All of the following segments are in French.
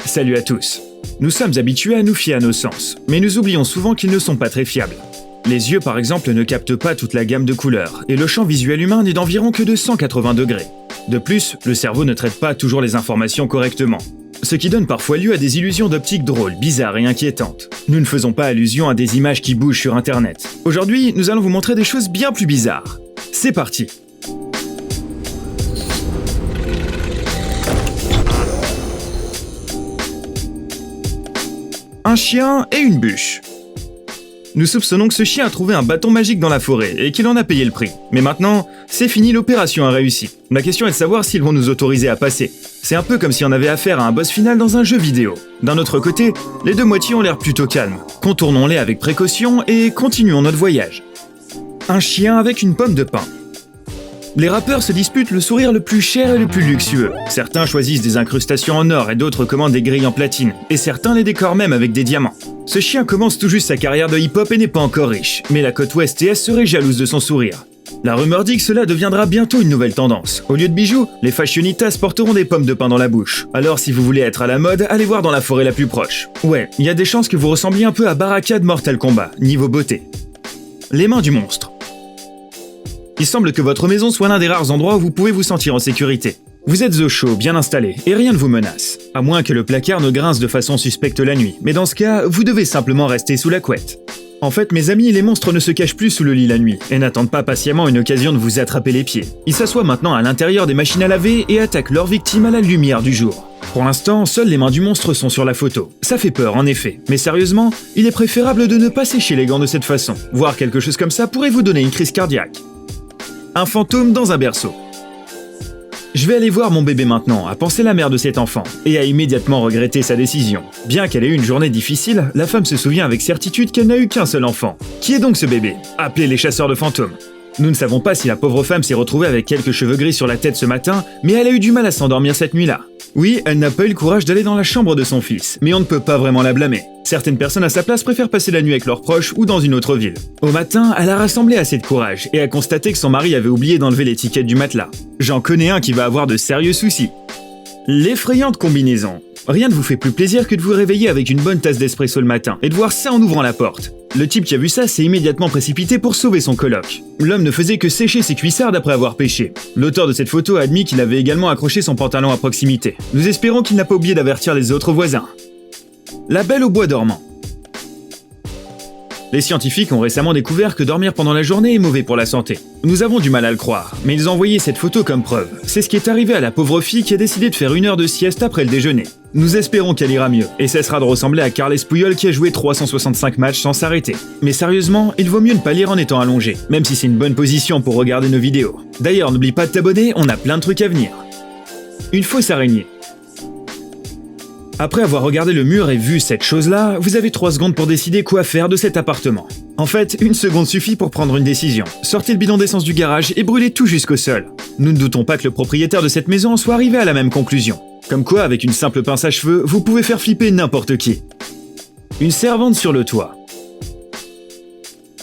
Salut à tous. Nous sommes habitués à nous fier à nos sens, mais nous oublions souvent qu'ils ne sont pas très fiables. Les yeux par exemple ne captent pas toute la gamme de couleurs, et le champ visuel humain n'est d'environ que de 180 degrés. De plus, le cerveau ne traite pas toujours les informations correctement, ce qui donne parfois lieu à des illusions d'optique drôles, bizarres et inquiétantes. Nous ne faisons pas allusion à des images qui bougent sur internet. Aujourd'hui, nous allons vous montrer des choses bien plus bizarres. C'est parti! Un chien et une bûche. Nous soupçonnons que ce chien a trouvé un bâton magique dans la forêt et qu'il en a payé le prix. Mais maintenant, c'est fini, l'opération a réussi. La question est de savoir s'ils vont nous autoriser à passer. C'est un peu comme si on avait affaire à un boss final dans un jeu vidéo. D'un autre côté, les deux moitiés ont l'air plutôt calmes. Contournons-les avec précaution et continuons notre voyage. Un chien avec une pomme de pin. Les rappeurs se disputent le sourire le plus cher et le plus luxueux. Certains choisissent des incrustations en or et d'autres commandent des grilles en platine. Et certains les décorent même avec des diamants. Ce chien commence tout juste sa carrière de hip-hop et n'est pas encore riche. Mais la côte ouest et est serait jalouse de son sourire. La rumeur dit que cela deviendra bientôt une nouvelle tendance. Au lieu de bijoux, les fashionitas porteront des pommes de pin dans la bouche. Alors si vous voulez être à la mode, allez voir dans la forêt la plus proche. Ouais, il y a des chances que vous ressembliez un peu à Baraka de Mortal Kombat, niveau beauté. Les mains du monstre. Il semble que votre maison soit l'un des rares endroits où vous pouvez vous sentir en sécurité. Vous êtes au chaud, bien installé, et rien ne vous menace. À moins que le placard ne grince de façon suspecte la nuit, mais dans ce cas, vous devez simplement rester sous la couette. En fait, mes amis, les monstres ne se cachent plus sous le lit la nuit, et n'attendent pas patiemment une occasion de vous attraper les pieds. Ils s'assoient maintenant à l'intérieur des machines à laver et attaquent leurs victimes à la lumière du jour. Pour l'instant, seules les mains du monstre sont sur la photo. Ça fait peur, en effet. Mais sérieusement, il est préférable de ne pas sécher les gants de cette façon. Voir quelque chose comme ça pourrait vous donner une crise cardiaque. Un fantôme dans un berceau. Je vais aller voir mon bébé maintenant, a pensé la mère de cet enfant, et a immédiatement regretté sa décision. Bien qu'elle ait eu une journée difficile, la femme se souvient avec certitude qu'elle n'a eu qu'un seul enfant. Qui est donc ce bébé? Appelez les chasseurs de fantômes. Nous ne savons pas si la pauvre femme s'est retrouvée avec quelques cheveux gris sur la tête ce matin, mais elle a eu du mal à s'endormir cette nuit-là. Oui, elle n'a pas eu le courage d'aller dans la chambre de son fils, mais on ne peut pas vraiment la blâmer. Certaines personnes à sa place préfèrent passer la nuit avec leurs proches ou dans une autre ville. Au matin, elle a rassemblé assez de courage et a constaté que son mari avait oublié d'enlever l'étiquette du matelas. J'en connais un qui va avoir de sérieux soucis. L'effrayante combinaison. Rien ne vous fait plus plaisir que de vous réveiller avec une bonne tasse d'espresso le matin et de voir ça en ouvrant la porte. Le type qui a vu ça s'est immédiatement précipité pour sauver son coloc. L'homme ne faisait que sécher ses cuissardes après avoir pêché. L'auteur de cette photo a admis qu'il avait également accroché son pantalon à proximité. Nous espérons qu'il n'a pas oublié d'avertir les autres voisins. La Belle au bois dormant. Les scientifiques ont récemment découvert que dormir pendant la journée est mauvais pour la santé. Nous avons du mal à le croire, mais ils ont envoyé cette photo comme preuve. C'est ce qui est arrivé à la pauvre fille qui a décidé de faire 1 heure de sieste après le déjeuner. Nous espérons qu'elle ira mieux, et cessera de ressembler à Carles Puyol qui a joué 365 matchs sans s'arrêter. Mais sérieusement, il vaut mieux ne pas lire en étant allongé, même si c'est une bonne position pour regarder nos vidéos. D'ailleurs, n'oublie pas de t'abonner, on a plein de trucs à venir. Une fausse araignée. Après avoir regardé le mur et vu cette chose-là, vous avez 3 secondes pour décider quoi faire de cet appartement. En fait, 1 seconde suffit pour prendre une décision. Sortez le bidon d'essence du garage et brûlez tout jusqu'au sol. Nous ne doutons pas que le propriétaire de cette maison en soit arrivé à la même conclusion. Comme quoi, avec une simple pince à cheveux, vous pouvez faire flipper n'importe qui. Une servante sur le toit.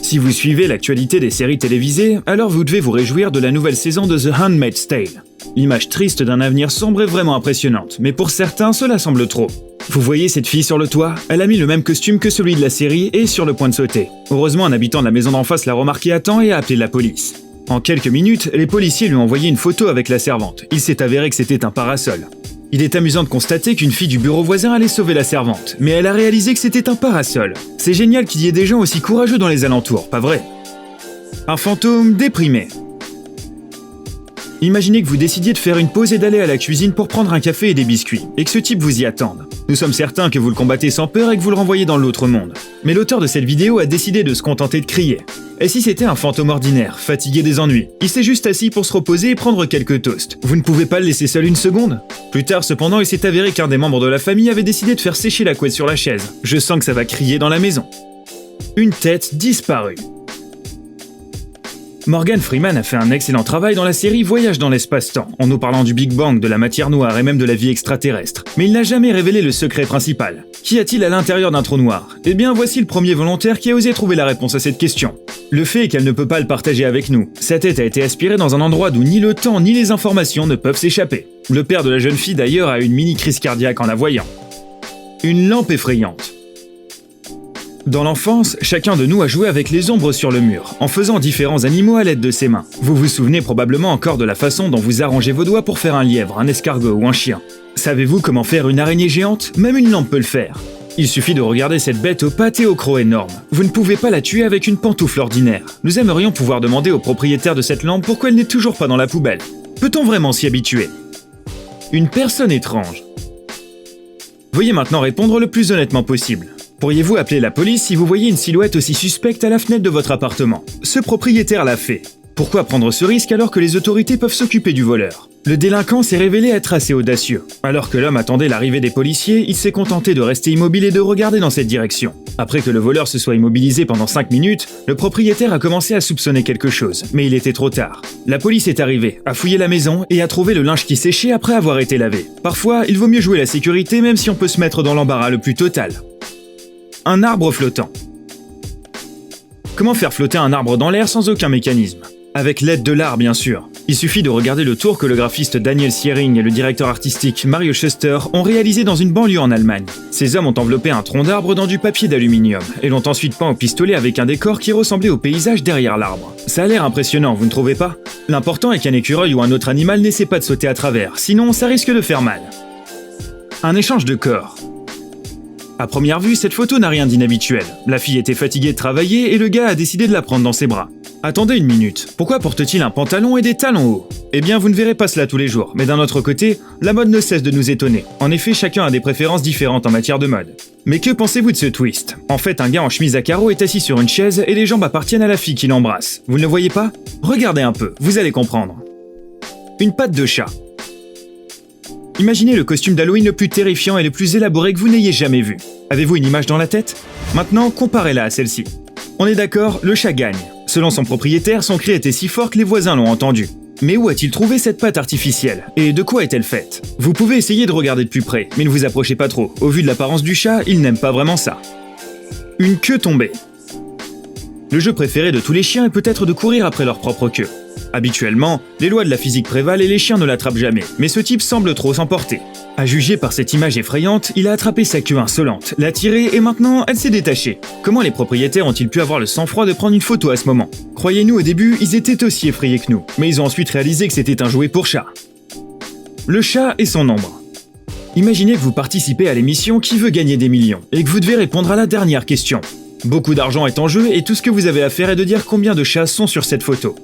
Si vous suivez l'actualité des séries télévisées, alors vous devez vous réjouir de la nouvelle saison de The Handmaid's Tale. L'image triste d'un avenir sombre est vraiment impressionnante, mais pour certains, cela semble trop. Vous voyez cette fille sur le toit? Elle a mis le même costume que celui de la série et est sur le point de sauter. Heureusement, un habitant de la maison d'en face l'a remarqué à temps et a appelé la police. En quelques minutes, les policiers lui ont envoyé une photo avec la servante. Il s'est avéré que c'était un parasol. Il est amusant de constater qu'une fille du bureau voisin allait sauver la servante, mais elle a réalisé que c'était un parasol. C'est génial qu'il y ait des gens aussi courageux dans les alentours, pas vrai? Un fantôme déprimé. Imaginez que vous décidiez de faire une pause et d'aller à la cuisine pour prendre un café et des biscuits, et que ce type vous y attende. Nous sommes certains que vous le combattez sans peur et que vous le renvoyez dans l'autre monde. Mais l'auteur de cette vidéo a décidé de se contenter de crier. Et si c'était un fantôme ordinaire, fatigué des ennuis? Il s'est juste assis pour se reposer et prendre quelques toasts. Vous ne pouvez pas le laisser seul 1 seconde? Plus tard cependant, il s'est avéré qu'un des membres de la famille avait décidé de faire sécher la couette sur la chaise. Je sens que ça va crier dans la maison. Une tête disparue. Morgan Freeman a fait un excellent travail dans la série Voyage dans l'espace-temps, en nous parlant du Big Bang, de la matière noire et même de la vie extraterrestre. Mais il n'a jamais révélé le secret principal. Qu'y a-t-il à l'intérieur d'un trou noir? Eh bien, voici le premier volontaire qui a osé trouver la réponse à cette question. Le fait est qu'elle ne peut pas le partager avec nous. Sa tête a été aspirée dans un endroit d'où ni le temps ni les informations ne peuvent s'échapper. Le père de la jeune fille d'ailleurs a eu une mini crise cardiaque en la voyant. Une lampe effrayante. Dans l'enfance, chacun de nous a joué avec les ombres sur le mur, en faisant différents animaux à l'aide de ses mains. Vous vous souvenez probablement encore de la façon dont vous arrangez vos doigts pour faire un lièvre, un escargot ou un chien. Savez-vous comment faire une araignée géante? Même une lampe peut le faire. Il suffit de regarder cette bête aux pattes et aux crocs énormes. Vous ne pouvez pas la tuer avec une pantoufle ordinaire. Nous aimerions pouvoir demander au propriétaire de cette lampe pourquoi elle n'est toujours pas dans la poubelle. Peut-on vraiment s'y habituer? Une personne étrange. Veuillez maintenant répondre le plus honnêtement possible. Pourriez-vous appeler la police si vous voyez une silhouette aussi suspecte à la fenêtre de votre appartement? Ce propriétaire l'a fait. Pourquoi prendre ce risque alors que les autorités peuvent s'occuper du voleur? Le délinquant s'est révélé être assez audacieux. Alors que l'homme attendait l'arrivée des policiers, il s'est contenté de rester immobile et de regarder dans cette direction. Après que le voleur se soit immobilisé pendant 5 minutes, le propriétaire a commencé à soupçonner quelque chose, mais il était trop tard. La police est arrivée, a fouillé la maison et a trouvé le linge qui séchait après avoir été lavé. Parfois, il vaut mieux jouer la sécurité même si on peut se mettre dans l'embarras le plus total. Un arbre flottant. Comment faire flotter un arbre dans l'air sans aucun mécanisme? Avec l'aide de l'art, bien sûr. Il suffit de regarder le tour que le graphiste Daniel Siering et le directeur artistique Mario Schuster ont réalisé dans une banlieue en Allemagne. Ces hommes ont enveloppé un tronc d'arbre dans du papier d'aluminium et l'ont ensuite peint au pistolet avec un décor qui ressemblait au paysage derrière l'arbre. Ça a l'air impressionnant, vous ne trouvez pas? L'important est qu'un écureuil ou un autre animal n'essaie pas de sauter à travers, sinon ça risque de faire mal. Un échange de corps. À première vue, cette photo n'a rien d'inhabituel. La fille était fatiguée de travailler et le gars a décidé de la prendre dans ses bras. Attendez une minute, pourquoi porte-t-il un pantalon et des talons hauts? Eh bien, vous ne verrez pas cela tous les jours, mais d'un autre côté, la mode ne cesse de nous étonner. En effet, chacun a des préférences différentes en matière de mode. Mais que pensez-vous de ce twist? En fait, un gars en chemise à carreaux est assis sur une chaise et les jambes appartiennent à la fille qui l'embrasse. Vous ne le voyez pas? Regardez un peu, vous allez comprendre. Une patte de chat. Imaginez le costume d'Halloween le plus terrifiant et le plus élaboré que vous n'ayez jamais vu. Avez-vous une image dans la tête? Maintenant, comparez-la à celle-ci. On est d'accord, le chat gagne. Selon son propriétaire, son cri était si fort que les voisins l'ont entendu. Mais où a-t-il trouvé cette patte artificielle? Et de quoi est-elle faite? Vous pouvez essayer de regarder de plus près, mais ne vous approchez pas trop. Au vu de l'apparence du chat, il n'aime pas vraiment ça. Une queue tombée. Le jeu préféré de tous les chiens est peut-être de courir après leur propre queue. Habituellement, les lois de la physique prévalent et les chiens ne l'attrapent jamais, mais ce type semble trop s'emporter. À juger par cette image effrayante, il a attrapé sa queue insolente, l'a tirée et maintenant elle s'est détachée. Comment les propriétaires ont-ils pu avoir le sang-froid de prendre une photo à ce moment? Croyez-nous, au début, ils étaient aussi effrayés que nous, mais ils ont ensuite réalisé que c'était un jouet pour chat. Le chat et son ombre. Imaginez que vous participez à l'émission Qui veut gagner des millions et que vous devez répondre à la dernière question. Beaucoup d'argent est en jeu et tout ce que vous avez à faire est de dire combien de chats sont sur cette photo.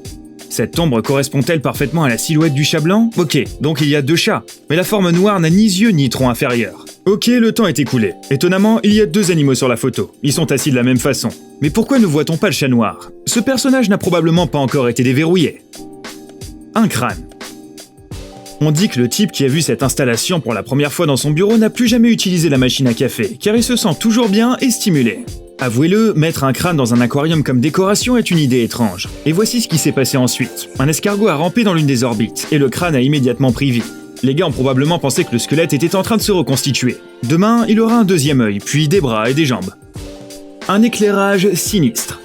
Cette ombre correspond-elle parfaitement à la silhouette du chat blanc? Ok, donc il y a 2 chats, mais la forme noire n'a ni yeux ni tronc inférieur. Ok, le temps est écoulé. Étonnamment, il y a 2 animaux sur la photo. Ils sont assis de la même façon. Mais pourquoi ne voit-on pas le chat noir? Ce personnage n'a probablement pas encore été déverrouillé. Un crâne. On dit que le type qui a vu cette installation pour la première fois dans son bureau n'a plus jamais utilisé la machine à café, car il se sent toujours bien et stimulé. Avouez-le, mettre un crâne dans un aquarium comme décoration est une idée étrange. Et voici ce qui s'est passé ensuite. Un escargot a rampé dans l'une des orbites, et le crâne a immédiatement pris vie. Les gars ont probablement pensé que le squelette était en train de se reconstituer. Demain, il aura un 2e œil, puis des bras et des jambes. Un éclairage sinistre.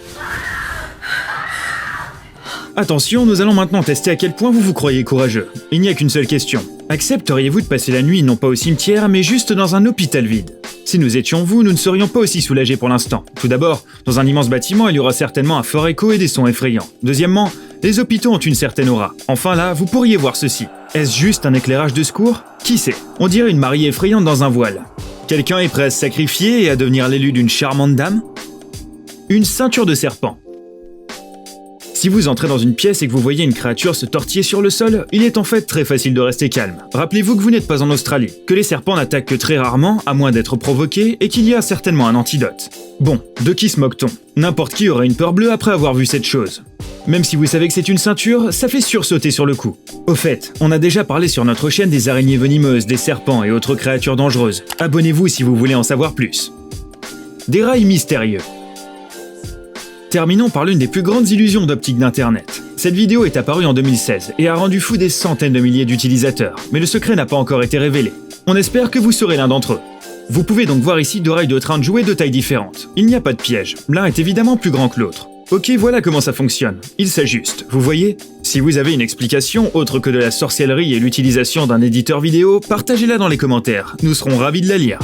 Attention, nous allons maintenant tester à quel point vous vous croyez courageux. Il n'y a qu'une seule question. Accepteriez-vous de passer la nuit non pas au cimetière, mais juste dans un hôpital vide? Si nous étions vous, nous ne serions pas aussi soulagés pour l'instant. Tout d'abord, dans un immense bâtiment, il y aura certainement un fort écho et des sons effrayants. Deuxièmement, les hôpitaux ont une certaine aura. Enfin là, vous pourriez voir ceci. Est-ce juste un éclairage de secours? Qui sait? On dirait une mariée effrayante dans un voile. Quelqu'un est prêt à se sacrifier et à devenir l'élu d'une charmante dame? Une ceinture de serpent. Si vous entrez dans une pièce et que vous voyez une créature se tortiller sur le sol, il est en fait très facile de rester calme. Rappelez-vous que vous n'êtes pas en Australie, que les serpents n'attaquent que très rarement, à moins d'être provoqués, et qu'il y a certainement un antidote. Bon, de qui se moque-t-on? N'importe qui aurait une peur bleue après avoir vu cette chose. Même si vous savez que c'est une ceinture, ça fait sursauter sur le coup. Au fait, on a déjà parlé sur notre chaîne des araignées venimeuses, des serpents et autres créatures dangereuses. Abonnez-vous si vous voulez en savoir plus. Des rails mystérieux. Terminons par l'une des plus grandes illusions d'optique d'Internet. Cette vidéo est apparue en 2016 et a rendu fou des centaines de milliers d'utilisateurs, mais le secret n'a pas encore été révélé. On espère que vous serez l'un d'entre eux. Vous pouvez donc voir ici 2 rails de train de jouets de tailles différentes. Il n'y a pas de piège, l'un est évidemment plus grand que l'autre. Ok, voilà comment ça fonctionne. Ils s'ajustent, vous voyez? Si vous avez une explication autre que de la sorcellerie et l'utilisation d'un éditeur vidéo, partagez-la dans les commentaires, nous serons ravis de la lire.